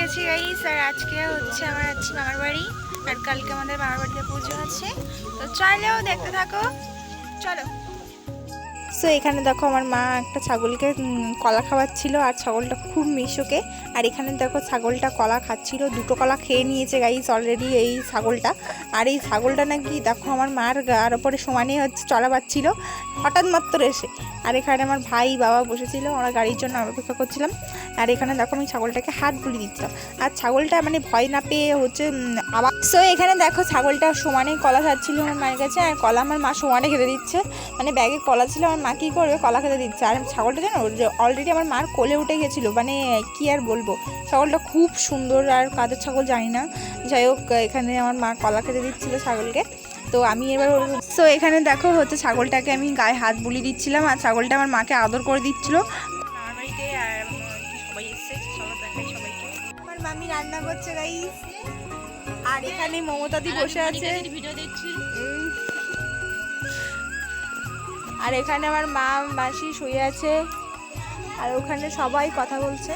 গেছি গাইস, আর আজকে হচ্ছে আমার মামার বাড়ি, আর কালকে আমাদের মামার বাড়িতে পুজো আছে। তো চলেও দেখতে থাকো, চলো। সো এখানে দেখো আমার মা একটা ছাগলকে কলা খাওয়াচ্ছিল, আর ছাগলটা খুব মিশুকে। আর এখানে দেখো ছাগলটা কলা খাচ্ছিল, দুটো কলা খেয়ে নিয়েছে গাইস অলরেডি এই ছাগলটা। আর এই ছাগলটা নাকি দেখো আমার মার গার ওপরে সমানে হচ্ছে চড়া পাচ্ছিল হঠাৎ মাত্র এসে। আর এখানে আমার ভাই বাবা বসেছিল, আমরা গাড়ির জন্য অপেক্ষা করছিলাম। আর এখানে দেখো আমি ছাগলটাকে হাত বুলিয়ে দিচ্ছিলাম, আর ছাগলটা মানে ভয় না পেয়ে হচ্ছে আবার। সো এখানে দেখো ছাগলটা সমানে কলা খাচ্ছিল আমার মায়ের কাছে, আর কলা আমার মা সমানে খেতে দিচ্ছে। মানে ব্যাগে কলা ছিল, আমার মা কী করবে, কলা খেতে দিচ্ছে। আর ছাগলটা জানো অলরেডি আমার মার কোলে উঠে গেছিলো, মানে কি আর বলবো, ছাগলটা খুব সুন্দর। আর কাদের ছাগল জানি না, যাই হোক এখানে আমার মা কলা খেতে দিচ্ছিলো ছাগলকে। তো আমি এবার সো এখানে দেখো হচ্ছে ছাগলটাকে আমি গায়ে হাত বুলিয়ে দিচ্ছিলাম, আর ছাগলটা আমার মাকে আদর করে দিচ্ছিলো আমার বাড়িতে। আর সবাই এসছে, সবাই দেখাই সবাইকে। আমার মামি রান্না করছে গাইস, আর এখানে মমতাদি বসে আছে ভিডিও দেখছি। আর এখানে আমার মা মাসি শুয়ে আছে, আর ওখানে সবাই কথা বলছে।